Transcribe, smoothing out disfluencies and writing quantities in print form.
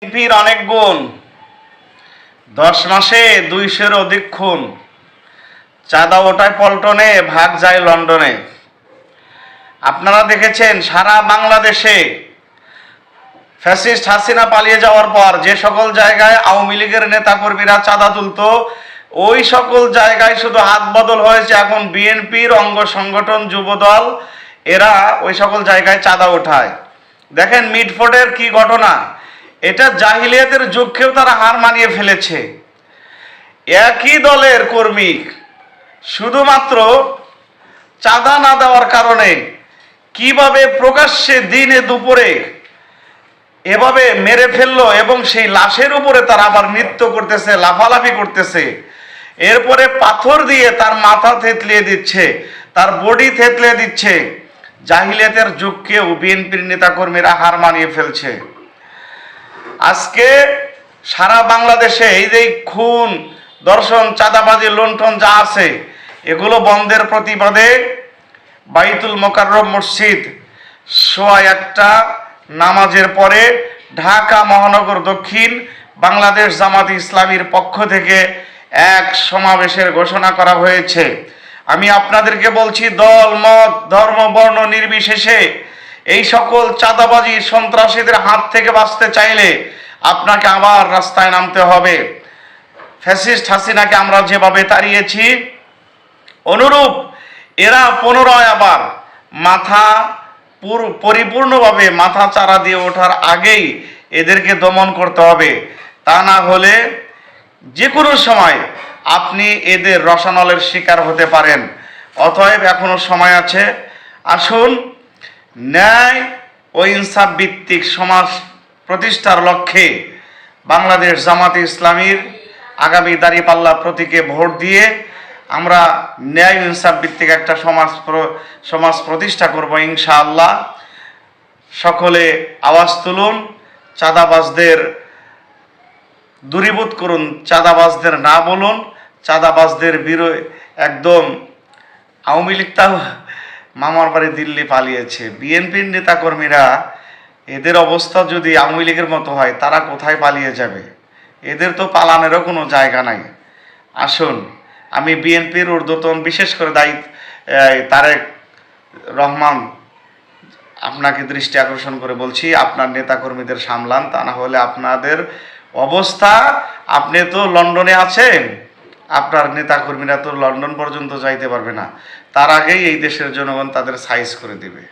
বিএনপির অনেক গুণ, 10 মাসে 200-এর অধিক খুন, চাঁদা ওঠায় পল্টনে, ভাগ যায় লন্ডনে। আপনারা দেখেছেন সারা বাংলাদেশে ফ্যাসিস্ট হাসিনা পালিয়ে যাওয়ার পর যে সকল জায়গায় আওয়ামী লীগের নেতাকর্মীরা চাঁদা তুলত, ওই সকল জায়গায় শুধু হাত বদল হয়েছে। এখন বিএনপির অঙ্গ সংগঠন যুবদল এরা ওই সকল জায়গায় চাঁদা ওঠায়। দেখেন মিটফোর্ডের কি ঘটনা, এটা জাহিলিয়াতের যুগকেও তারা হার মানিয়ে ফেলেছে। একই দলের কর্মী শুধুমাত্র চাঁদা না দেওয়ার কারণে কিভাবে প্রকাশ্যে দিনে দুপুরে এভাবে মেরে ফেললো, এবং সেই লাশের উপরে তারা আবার নৃত্য করতেছে, লাফালাফি করতেছে। এরপরে পাথর দিয়ে তার মাথা থেতলিয়ে দিচ্ছে, তার বডি থেতলিয়ে দিচ্ছে। জাহিলিয়াতের যুগকেও বিএনপির নেতাকর্মীরা হার মানিয়ে ফেলছে। আজকে সারা বাংলাদেশে এই যে খুন, ধর্ষণ, চাঁদাবাজি, লুণ্ঠন যা আছে, এগুলো বন্ধের প্রতিবাদে বাইতুল মোকাররম মসজিদ সোয়া 1টা নামাজের পরে ঢাকা মহানগর দক্ষিণ বাংলাদেশ জামাত ইসলামীর পক্ষ থেকে এক সমাবেশের ঘোষণা করা হয়েছে। আমি আপনাদেরকে বলছি, দল মত ধর্ম বর্ণ নির্বিশেষে এই সকল চাঁদাবাজি সন্ত্রাসীদের হাত থেকে বাঁচতে চাইলে আপনাকে আবার রাস্তায় নামতে হবে। ফ্যাসিস্ট হাসিনাকে আমরা যেভাবে তাড়িয়েছি, অনুরূপ এরা পুনরায় আবার পরিপূর্ণভাবে মাথা চারা দিয়ে ওঠার আগেই এদেরকে দমন করতে হবে। তা না হলে যে কোনো সময় আপনি এদের রসানলের শিকার হতে পারেন। অতএব এখনো সময় আছে। আসুন ন্যায় ও ইনসাফ ভিত্তিক সমাজ প্রতিষ্ঠার লক্ষ্যে বাংলাদেশ জামাতে ইসলামীর আগামী দাঁড়িপাল্লা প্রতীকে ভোট দিয়ে আমরা ন্যায় ইনসাফ ভিত্তিক একটা সমাজ প্রতিষ্ঠা করব ইনশাআল্লাহ। সকলে আওয়াজ তুলুন, চাঁদাবাজদের দূরীভূত করুন, চাঁদাবাজদের না বলুন, চাঁদাবাজদের একদম। আওয়ামী লীগ তাও মামার বাড়ি দিল্লি পালিয়েছে। বিএনপির নেতাকর্মীরা, এদের অবস্থা যদি আওয়ামী লীগের মতো হয়, তারা কোথায় পালিয়ে যাবে? এদের তো পালানেরও কোনো জায়গা নাই। আসুন, আমি বিএনপির ঊর্ধ্বতন বিশেষ করে তারেক রহমান আপনাকে দৃষ্টি আকর্ষণ করে বলছি, আপনার নেতাকর্মীদের সামলান। তা না হলে আপনাদের অবস্থা, আপনি তো লন্ডনে আছেন, আপনার নেতাকর্মীরা তো লন্ডন পর্যন্ত যাইতে পারবে না, তার আগেই এই দেশের জনগণ তাদের সাইজ করে দিবে।